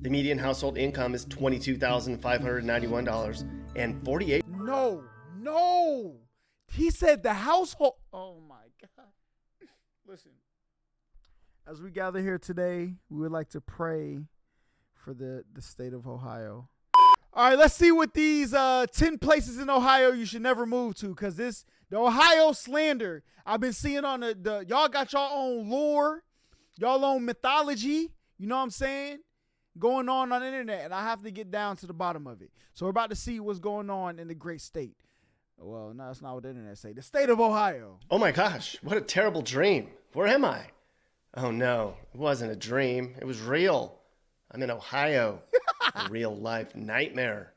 The median household income is $22,591.48. No. He said the household. Oh my God. Listen, as we gather here today, we would like to pray for the state of Ohio. All right, let's see what these 10 places in Ohio you should never move to, because the Ohio slander I've been seeing on the y'all got your own lore, y'all own mythology, you know what I'm saying, going on the internet, and I have to get down to the bottom of it. So we're about to see what's going on in the great state. Well, no, that's not what the internet say. The state of Ohio. Oh my gosh, what a terrible dream. Where am I? Oh no, it wasn't a dream. It was real. I'm in Ohio. A real life nightmare.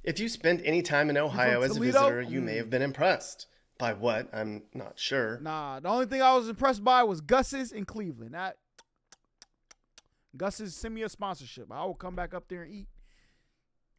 If you spent any time in Ohio as a visitor, you may have been impressed. By what? I'm not sure. Nah, the only thing I was impressed by was Gus's in Cleveland. Gus's, send me a sponsorship. I will come back up there and eat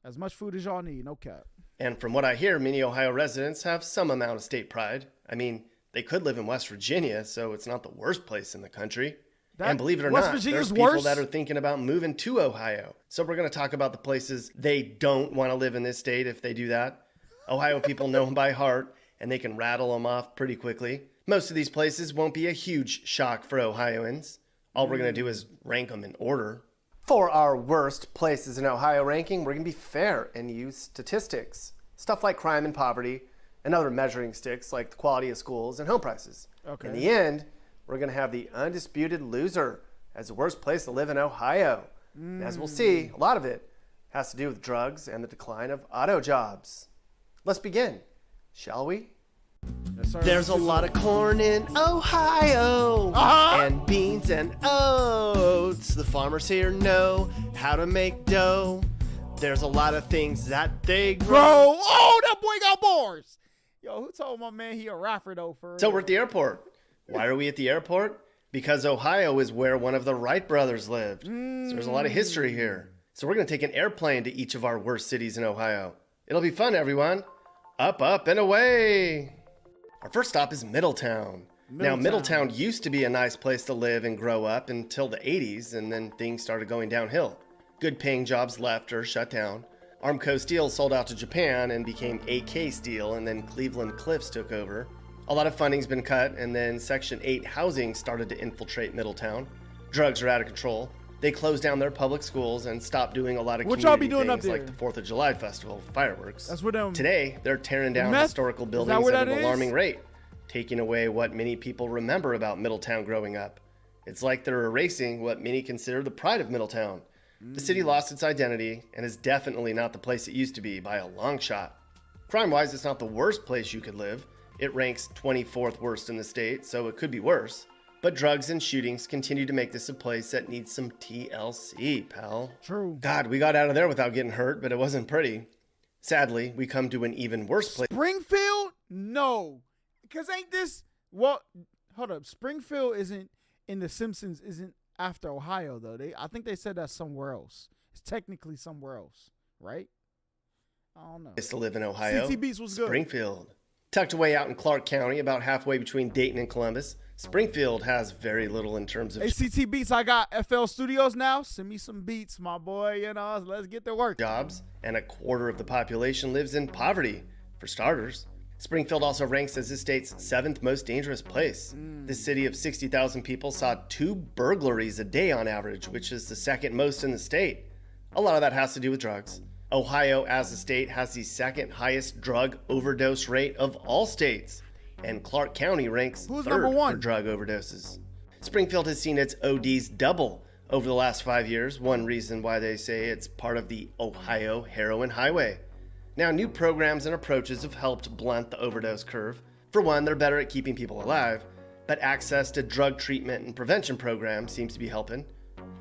as much food as y'all need, no cap. And from what I hear, many Ohio residents have some amount of state pride. I mean, they could live in West Virginia, so it's not the worst place in the country. And believe it or not, there's people that are thinking about moving to Ohio. So we're going to talk about the places they don't want to live in this state if they do that. Ohio people know them by heart, and they can rattle them off pretty quickly. Most of these places won't be a huge shock for Ohioans. All we're going to do is rank them in order. For our worst places in Ohio ranking, we're going to be fair and use statistics. Stuff like crime and poverty, and other measuring sticks like the quality of schools and home prices. Okay. In the end, we're going to have the undisputed loser as the worst place to live in Ohio. And as we'll see, a lot of it has to do with drugs and the decline of auto jobs. Let's begin, shall we? Yes, there's a lot of corn in Ohio, and beans and oats. The farmers here know how to make dough. There's a lot of things that they grow. Oh, that boy got bars. Yo, who told my man he a rapper though? So we're at the airport. Why are we at the airport? Because Ohio is where one of the Wright brothers lived. So there's a lot of history here. So we're going to take an airplane to each of our worst cities in Ohio. It'll be fun, everyone. Up, up, and away. Our first stop is Middletown. Now, Middletown used to be a nice place to live and grow up until the 80s, and then things started going downhill. Good paying jobs left or shut down. Armco Steel sold out to Japan and became AK Steel, and then Cleveland Cliffs took over. A lot of funding's been cut, and then Section 8 housing started to infiltrate Middletown. Drugs are out of control. They closed down their public schools and stopped doing a lot of community things like the 4th of July festival, fireworks. That's what Today, they're tearing down historical buildings at an alarming rate, taking away what many people remember about Middletown growing up. It's like they're erasing what many consider the pride of Middletown. The city lost its identity and is definitely not the place it used to be by a long shot. Crime-wise, it's not the worst place you could live. It ranks 24th worst in the state, so it could be worse. But drugs and shootings continue to make this a place that needs some TLC, pal. True. God, we got out of there without getting hurt, but it wasn't pretty. Sadly, we come to an even worse place. Springfield? No. Because ain't this... Well, hold up. Springfield isn't in The Simpsons, isn't after Ohio, though. I think they said that's somewhere else. It's technically somewhere else, right? I don't know. Place to live in Ohio. CT Beats was good. Springfield. Tucked away out in Clark County, about halfway between Dayton and Columbus, Springfield has very little in terms of... ACT Beats, I got FL Studios now. Send me some beats, my boy. You know, let's get to work. Jobs, and a quarter of the population lives in poverty, for starters. Springfield also ranks as the state's 7th most dangerous place. This city of 60,000 people saw 2 burglaries a day on average, which is the 2nd most in the state. A lot of that has to do with drugs. Ohio, as a state, has the 2nd highest drug overdose rate of all states, and Clark County ranks 3rd for drug overdoses. Springfield has seen its ODs double over the last 5 years, one reason why they say it's part of the Ohio Heroin Highway. Now, new programs and approaches have helped blunt the overdose curve. For one, they're better at keeping people alive, but access to drug treatment and prevention programs seems to be helping.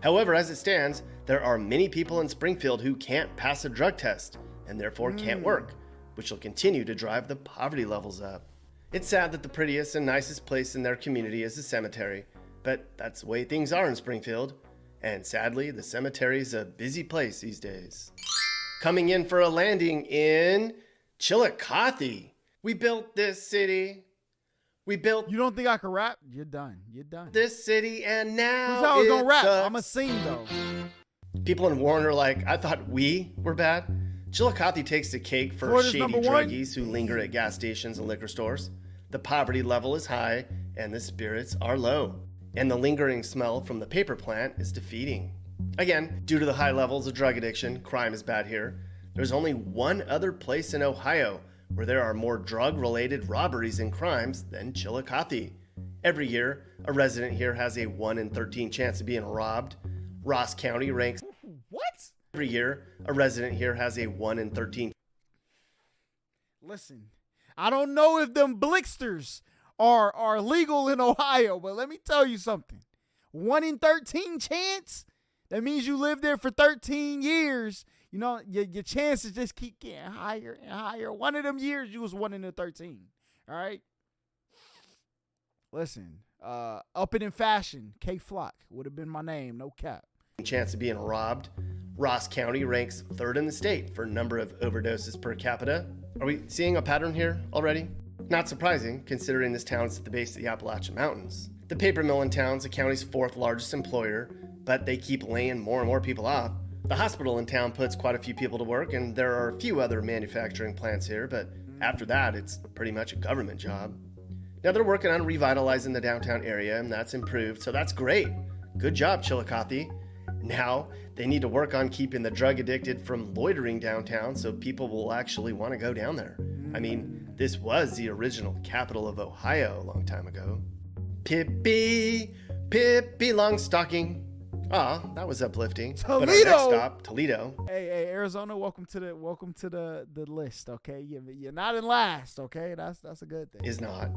However, as it stands, there are many people in Springfield who can't pass a drug test and therefore can't work, which will continue to drive the poverty levels up. It's sad that the prettiest and nicest place in their community is the cemetery, but that's the way things are in Springfield. And sadly, the cemetery's a busy place these days. Coming in for a landing in Chillicothe. We built this city. We built... You don't think I can rap? You're done. You're done. This city, and now I was gonna rap. I'm a sing though. People in Warren are like, I thought we were bad. Chillicothe takes the cake for Florida's shady number one. druggies who linger at gas stations and liquor stores. The poverty level is high and the spirits are low. And the lingering smell from the paper plant is defeating. Again, due to the high levels of drug addiction, crime is bad here. There's only one other place in Ohio where there are more drug-related robberies and crimes than Chillicothe. Every year, a resident here has a 1 in 13 chance of being robbed. Ross County ranks... What? Every year, a resident here has a 1 in 13... Listen, I don't know if them blixters are legal in Ohio, but let me tell you something. 1 in 13 chance? That means you lived there for 13 years. You know, your chances just keep getting higher and higher. One of them years, you was 1 in 13. All right? Listen, Up It in Fashion, K Flock would have been my name, no cap. Chance of being robbed. Ross County ranks 3rd in the state for number of overdoses per capita. Are we seeing a pattern here already? Not surprising, considering this town's at the base of the Appalachian Mountains. The paper mill in town's the county's 4th largest employer, but they keep laying more and more people off. The hospital in town puts quite a few people to work, and there are a few other manufacturing plants here, but after that, it's pretty much a government job. Now they're working on revitalizing the downtown area, and that's improved, so that's great. Good job, Chillicothe. Now they need to work on keeping the drug addicted from loitering downtown so people will actually want to go down there. I mean, this was the original capital of Ohio a long time ago. Pippi Longstocking. Ah, that was uplifting. Toledo. But our next stop, Toledo. Hey, Arizona, welcome to the list, okay? You're not in last, okay? That's a good thing. Is not.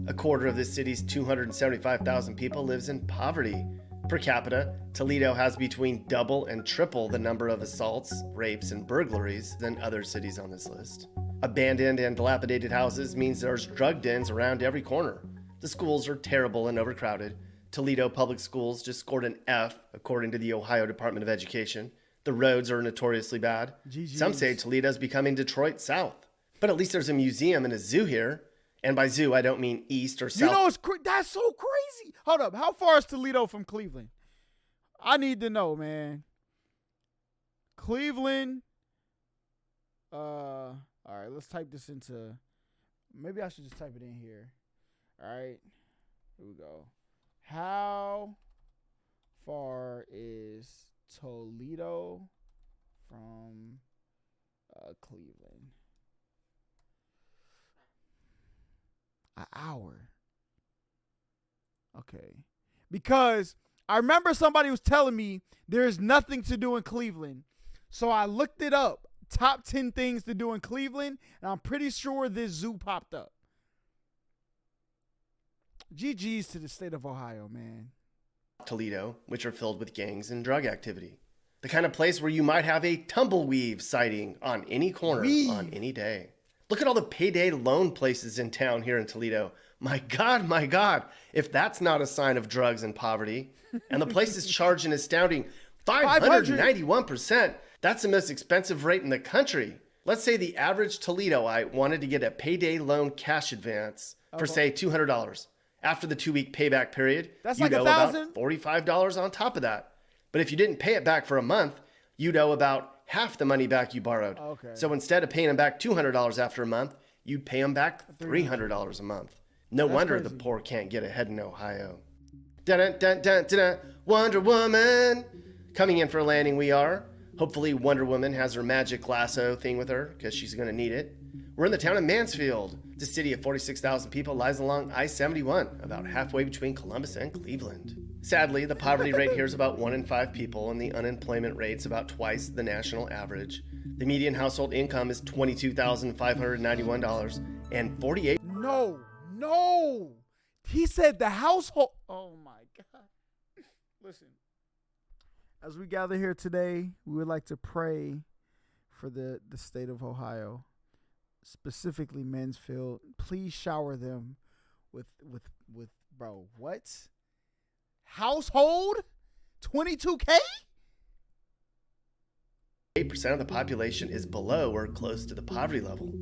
A quarter of this city's 275,000 people lives in poverty. Per capita, Toledo has between double and triple the number of assaults, rapes, and burglaries than other cities on this list. Abandoned and dilapidated houses means there's drug dens around every corner. The schools are terrible and overcrowded. Toledo Public Schools just scored an F, according to the Ohio Department of Education. The roads are notoriously bad. GG's. Some say Toledo's becoming Detroit South. But at least there's a museum and a zoo here. And by zoo, I don't mean east or south. You know, that's so crazy. Hold up. How far is Toledo from Cleveland? I need to know, man. Cleveland. All right, let's type this into. Maybe I should just type it in here. All right. Here we go. How far is Toledo from Cleveland? An hour. Okay. Because I remember somebody was telling me there's nothing to do in Cleveland. So I looked it up. Top 10 things to do in Cleveland. And I'm pretty sure this zoo popped up. GG's to the state of Ohio, man. Toledo, which are filled with gangs and drug activity. The kind of place where you might have a tumbleweave sighting on any corner on any day. Look at all the payday loan places in town here in Toledo. My God, if that's not a sign of drugs and poverty. And the place is charged an astounding 591%. That's the most expensive rate in the country. Let's say the average Toledoite wanted to get a payday loan cash advance for, say, $200. After the 2-week payback period, that's you'd like owe about $45 on top of that. But if you didn't pay it back for a month, you'd owe about half the money back you borrowed. Okay. So instead of paying them back $200 after a month, you'd pay them back $300 a month. No wonder the poor can't get ahead in Ohio. Dun-dun-dun-dun-dun. Wonder Woman. Coming in for a landing we are. Hopefully Wonder Woman has her magic lasso thing with her because she's going to need it. We're in the town of Mansfield. The city of 46,000 people lies along I-71, about halfway between Columbus and Cleveland. Sadly, the poverty rate here is about 1 in 5 people, and the unemployment rate's about twice the national average. The median household income is $22,591 and 48. No. He said the household. Oh my God. Listen. As we gather here today, we would like to pray for the state of Ohio, specifically Mansfield. Please shower them with bro, what? Household? 22K? 8% of the population is below or close to the poverty level.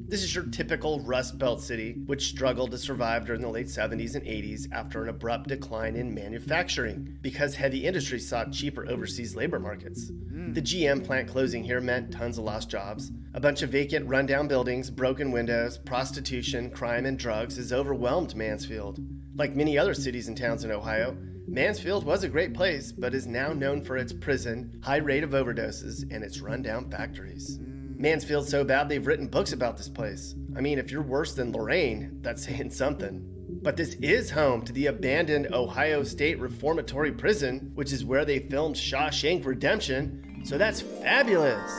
This is your typical Rust Belt city, which struggled to survive during the late 70s and 80s after an abrupt decline in manufacturing because heavy industry sought cheaper overseas labor markets. The GM plant closing here meant tons of lost jobs. A bunch of vacant, rundown buildings, broken windows, prostitution, crime, and drugs has overwhelmed Mansfield. Like many other cities and towns in Ohio, Mansfield was a great place, but is now known for its prison, high rate of overdoses, and its rundown factories. Mansfield's so bad they've written books about this place. I mean, if you're worse than Lorraine, that's saying something. But this is home to the abandoned Ohio State Reformatory Prison, which is where they filmed Shawshank Redemption, so that's fabulous.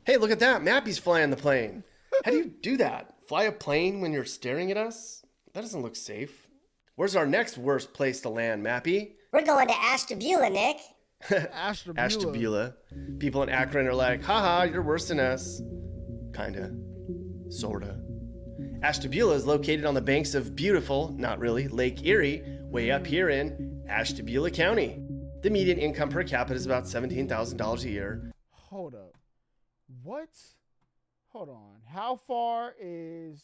Hey, look at that, Mappy's flying the plane. How do you do that? Fly a plane when you're staring at us? That doesn't look safe. Where's our next worst place to land, Mappy? We're going to Ashtabula, Nick. Ashtabula. People in Akron are like, haha, you're worse than us. Kinda. Sorta. Ashtabula is located on the banks of beautiful, not really, Lake Erie, way up here in Ashtabula County. The median income per capita is about $17,000 a year. Hold up. What? Hold on. How far is...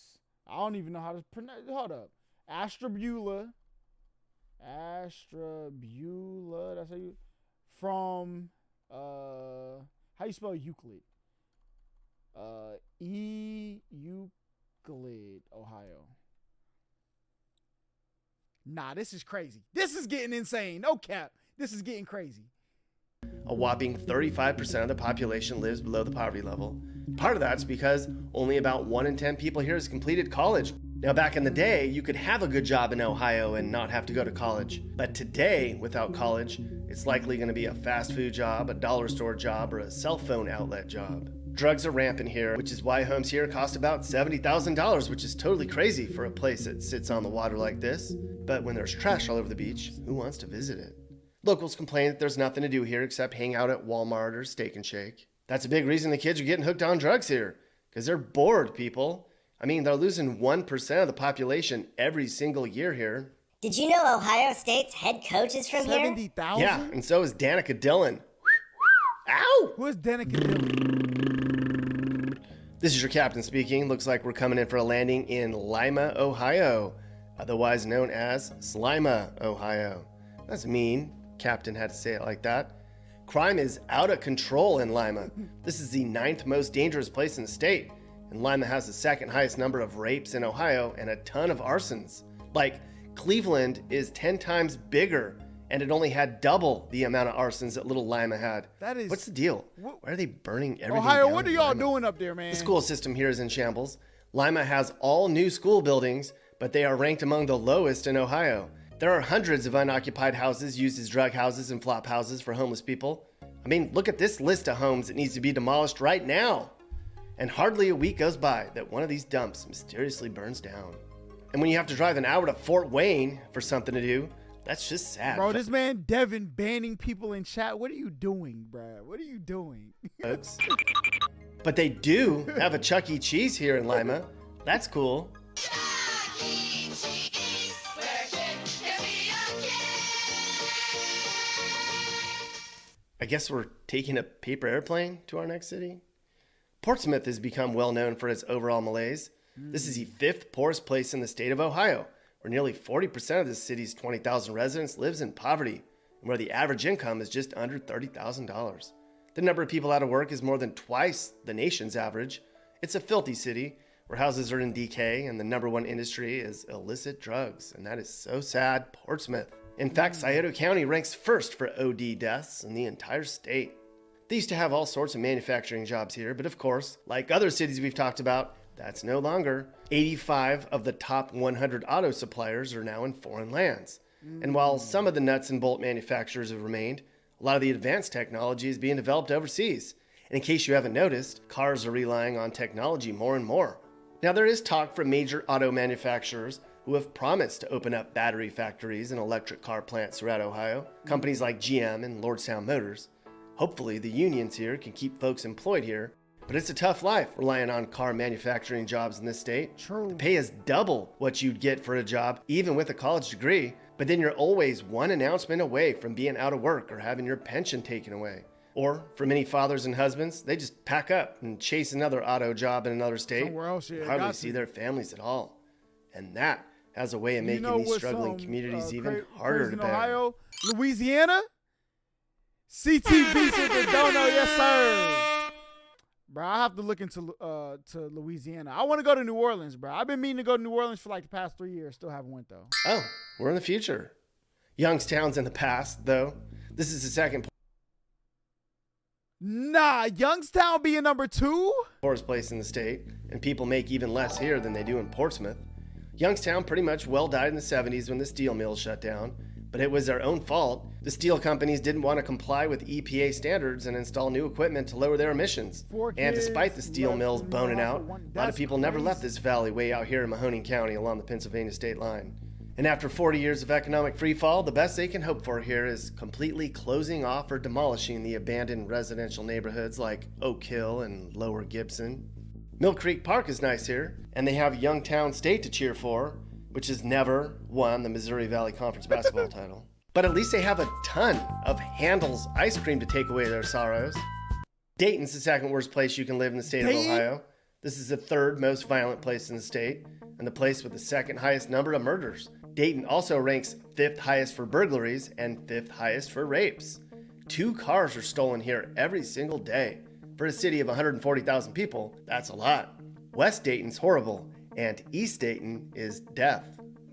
I don't even know how to pronounce... Hold up. Ashtabula. Ashtabula. That's how you... From... how you spell Euclid? Euclid, Ohio. Nah, this is crazy. This is getting insane. No cap. This is getting crazy. A whopping 35% of the population lives below the poverty level. Part of that's because only about 1 in 10 people here has completed college. Now, back in the day, you could have a good job in Ohio and not have to go to college. But today, without college, it's likely going to be a fast food job, a dollar store job, or a cell phone outlet job. Drugs are rampant here, which is why homes here cost about $70,000, which is totally crazy for a place that sits on the water like this. But when there's trash all over the beach, who wants to visit it? Locals complain that there's nothing to do here except hang out at Walmart or Steak and Shake. That's a big reason the kids are getting hooked on drugs here, because they're bored, people. I mean, they're losing 1% of the population every single year here. Did you know Ohio State's head coach is from here? 70,000? Yeah, and so is Danica Dillon. Ow! Who is Danica Dillon? This is your captain speaking. Looks like we're coming in for a landing in Lima, Ohio, otherwise known as Slima, Ohio. That's mean. Captain had to say it like that. Crime is out of control in Lima. This is the 9th most dangerous place in the state. And Lima has the 2nd highest number of rapes in Ohio and a ton of arsons. Like, Cleveland is 10 times bigger, and it only had double the amount of arsons that little Lima had. That is... What's the deal? Why are they burning everything Ohio, down what are in y'all Lima? doing up there, man? The school system here is in shambles. Lima has all new school buildings, but they are ranked among the lowest in Ohio. There are hundreds of unoccupied houses used as drug houses and flop houses for homeless people. I mean, look at this list of homes that needs to be demolished right now. And hardly a week goes by that one of these dumps mysteriously burns down. And when you have to drive an hour to Fort Wayne for something to do, that's just sad. Bro, this man Devin banning people in chat. What are you doing, bro? What are you doing? Folks. But they do have a Chuck E. Cheese here in Lima. That's cool. I guess we're taking a paper airplane to our next city. Portsmouth has become well known for its overall malaise. This is the 5th poorest place in the state of Ohio, where nearly 40% of the city's 20,000 residents lives in poverty, and where the average income is just under $30,000. The number of people out of work is more than twice the nation's average. It's a filthy city where houses are in decay, and the number one industry is illicit drugs, and that is so sad. Portsmouth. In fact, Scioto County ranks first for OD deaths in the entire state. They used to have all sorts of manufacturing jobs here, but of course, like other cities we've talked about, that's no longer. 85 of the top 100 auto suppliers are now in foreign lands. And while some of the nuts and bolt manufacturers have remained, a lot of the advanced technology is being developed overseas. And in case you haven't noticed, cars are relying on technology more and more. Now, there is talk from major auto manufacturers who have promised to open up battery factories and electric car plants throughout Ohio, companies like GM and Lordstown Motors. Hopefully, the unions here can keep folks employed here, but it's a tough life relying on car manufacturing jobs in this state. True. The pay is double what you'd get for a job, even with a college degree, but then you're always one announcement away from being out of work or having your pension taken away. Or for many fathers and husbands, they just pack up and chase another auto job in another state. Somewhere else, yeah, hardly got see to. their families at all. And that has a way of You making know these what's struggling some, communities even cra- harder crazy to in bear. Ohio? Louisiana? CT beats with the dono, yes sir. Bro, I have to look into to Louisiana. I want to go to New Orleans, bro. I've been meaning to go to New Orleans for like the past 3 years. Still haven't went though. Oh, we're in the future. Youngstown's in the past, though. This is the second Nah, Youngstown being number 2? poorest place in the state, and people make even less here than they do in Portsmouth. Youngstown pretty much well died in the 70s when the steel mills shut down, but it was their own fault. The steel companies didn't want to comply with EPA standards and install new equipment to lower their emissions. And despite the steel mills boning out, a lot of people never left this valley way out here in Mahoning County along the Pennsylvania state line. And after 40 years of economic freefall, the best they can hope for here is completely closing off or demolishing the abandoned residential neighborhoods like Oak Hill and Lower Gibson. Mill Creek Park is nice here, and they have Youngstown State to cheer for, which has never won the Missouri Valley Conference basketball title. But at least they have a ton of Handel's ice cream to take away their sorrows. Dayton's the second worst place you can live in the state of Ohio. This is the third most violent place in the state, and the place with the second highest number of murders. Dayton also ranks 5th highest for burglaries and 5th highest for rapes. 2 cars are stolen here every single day. For a city of 140,000 people, that's a lot. West Dayton's horrible, and East Dayton is death.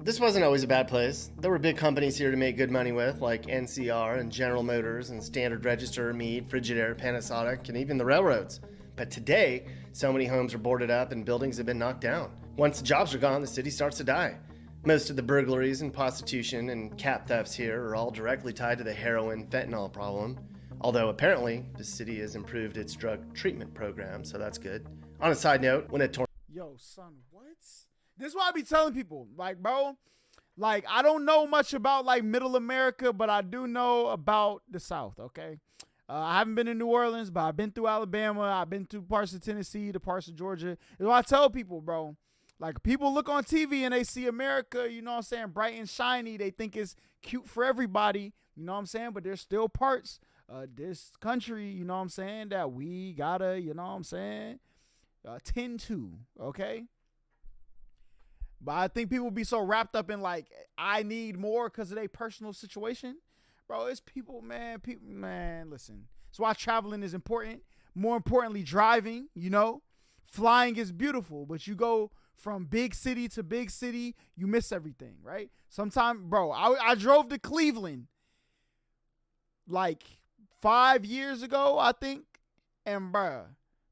This wasn't always a bad place. There were big companies here to make good money with, like NCR and General Motors and Standard Register, Meade, Frigidaire, Panasonic, and even the railroads. But today, so many homes are boarded up and buildings have been knocked down. Once the jobs are gone, the city starts to die. Most of the burglaries and prostitution and cat thefts here are all directly tied to the heroin fentanyl problem. Although apparently, the city has improved its drug treatment program, so that's good. On a side note, when a Yo, son, what? This is why I be telling people, like, bro, like, I don't know much about, like, middle America, but I do know about the South, okay? I haven't been in New Orleans, but I've been through Alabama. I've been through parts of Tennessee, the parts of Georgia. That's why I tell people, bro, like, people look on TV and they see America, you know what I'm saying, bright and shiny. They think it's cute for everybody, you know what I'm saying? But there's still parts of this country, you know what I'm saying, that we gotta, you know what I'm saying, tend to, okay? But I think people be so wrapped up in, like, I need more because of their personal situation. Bro, it's people, man, listen. That's why traveling is important. More importantly, driving, you know. Flying is beautiful, but you go from big city to big city, you miss everything, right? Sometimes, bro, I drove to Cleveland like 5 years ago, I think. And, bro,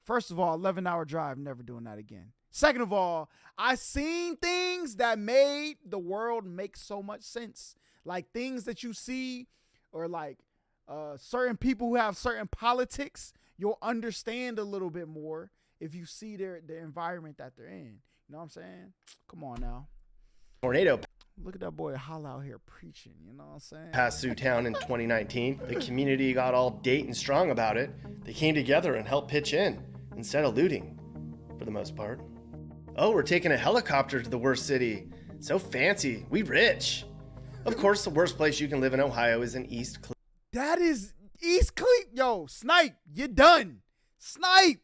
first of all, 11-hour drive, never doing that again. Second of all, I seen things that made the world make so much sense. Like things that you see, or like certain people who have certain politics, you'll understand a little bit more if you see the environment that they're in. You know what I'm saying? Come on now. tornado Look at that boy Holla out here preaching, you know what I'm saying? passed through town in 2019, the community got all Dayton strong about it. They came together and helped pitch in instead of looting, for the most part. Oh, we're taking a helicopter to the worst city. So fancy. We rich. Of course, the worst place you can live in Ohio is in East Cleveland. That is East Cleveland. Yo, Snipe, you done. Snipe.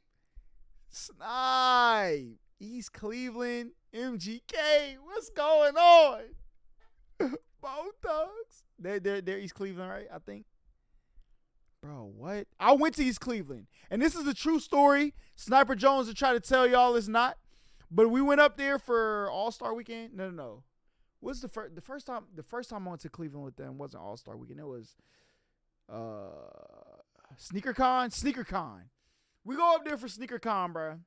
East Cleveland, MGK. What's going on? Both thugs. They're East Cleveland, right? I think. Bro, what? I went to East Cleveland. And this is a true story. Sniper Jones will try to tell y'all it's not. But we went up there for All-Star Weekend. No. What's the first time I went to Cleveland with them wasn't All-Star Weekend. It was SneakerCon. We go up there for SneakerCon, bro.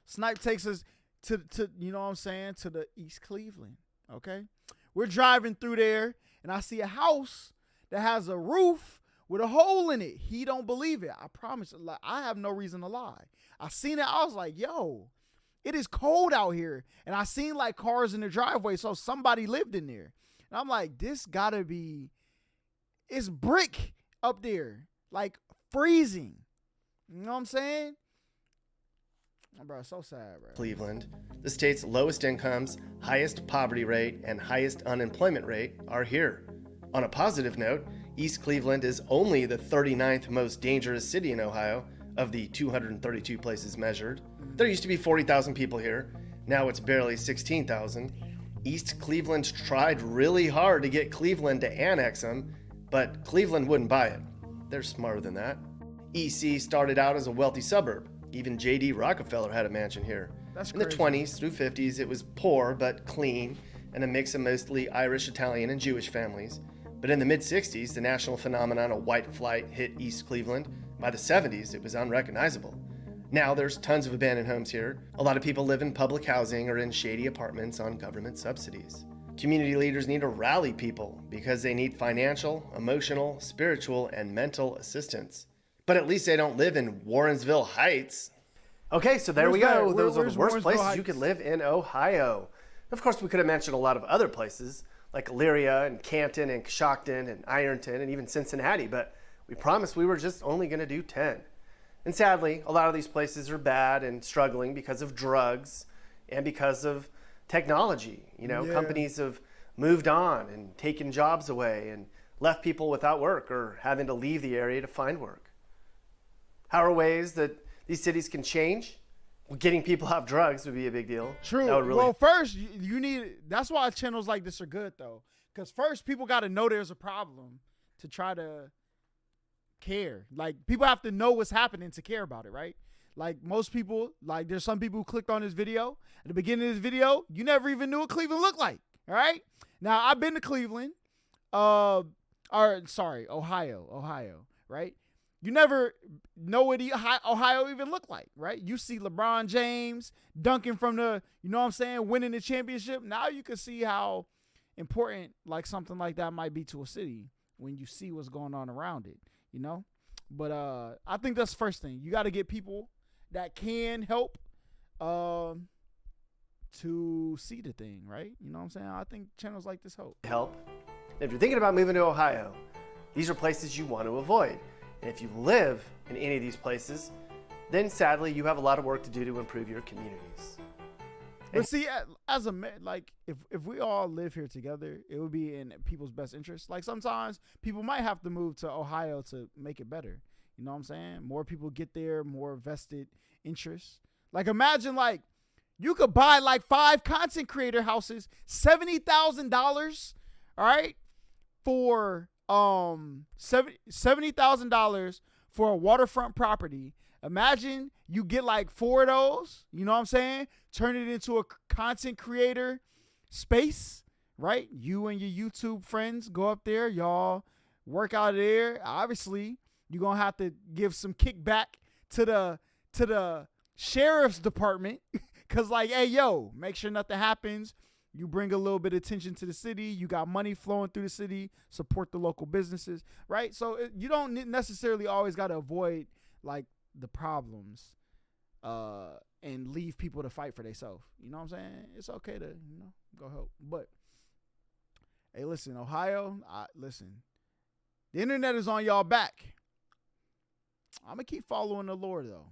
Snipe takes us to you know what I'm saying, to the East Cleveland. Okay? We're driving through there and I see a house that has a roof with a hole in it. He don't believe it. I promise. Like, I have no reason to lie. I seen it. I was like, yo, it is cold out here. And I seen like cars in the driveway. So somebody lived in there. And I'm like, this gotta be, it's brick up there. Like freezing. You know what I'm saying? Oh, bro, so sad, bro. Cleveland, the state's lowest incomes, highest poverty rate, and highest unemployment rate are here. On a positive note, East Cleveland is only the 39th most dangerous city in Ohio of the 232 places measured. There used to be 40,000 people here. Now it's barely 16,000. East Cleveland tried really hard to get Cleveland to annex them, but Cleveland wouldn't buy it. They're smarter than that. EC started out as a wealthy suburb. Even J.D. Rockefeller had a mansion here. That's In the crazy. 20s through 50s, it was poor but clean and a mix of mostly Irish, Italian, and Jewish families. But in the mid-60s, the national phenomenon of white flight hit East Cleveland. By the 70s, it was unrecognizable. Now there's tons of abandoned homes here. A lot of people live in public housing or in shady apartments on government subsidies. Community leaders need to rally people because they need financial, emotional, spiritual, and mental assistance. But at least they don't live in Warrensville Heights. Okay, so there we Where's go. that? Those are Where's the worst Warrensville places Heights? you could live in Ohio. Of course, we could have mentioned a lot of other places like Elyria and Canton and Coshocton and Ironton and even Cincinnati, but we promised we were just only going to do 10. And sadly, a lot of these places are bad and struggling because of drugs and because of technology. You know, Yeah. companies have moved on and taken jobs away and left people without work or having to leave the area to find work. How are ways that these cities can change? Well, getting people off drugs would be a big deal. True. That would really Well, first you need. That's why channels like this are good though, because first people got to know there's a problem to try to care. Like people have to know what's happening to care about it, right? Like most people, like there's some people who clicked on this video at the beginning of this video. You never even knew what Cleveland looked like. All right. Now I've been to Cleveland, Ohio, right? You never know what Ohio even looked like, right? You see LeBron James dunking from the, you know what I'm saying, winning the championship. Now you can see how important like something like that might be to a city when you see what's going on around it, you know? But I think that's the first thing. You got to get people that can help to see the thing, right? You know what I'm saying? I think channels like this help. If you're thinking about moving to Ohio, these are places you want to avoid. And if you live in any of these places, then sadly you have a lot of work to do to improve your communities. But see, as a like, if we all live here together, it would be in people's best interest. Like sometimes people might have to move to Ohio to make it better. You know what I'm saying? More people get there, more vested interests. Like imagine like you could buy like 5 content creator houses, $70,000, all right, for $70,000 for a waterfront property. Imagine you get like 4 of those, you know what I'm saying? Turn it into a content creator space, right? You and your YouTube friends go up there, y'all work out there. Obviously, you're going to have to give some kickback to the sheriff's department cuz like, hey, yo, make sure nothing happens. You bring a little bit of attention to the city. You got money flowing through the city. Support the local businesses, right? So you don't necessarily always got to avoid like the problems and leave people to fight for themselves. You know what I'm saying? It's okay to, you know, go help. But hey, listen, Ohio, listen. The internet is on y'all back. I'm going to keep following the Lord, though.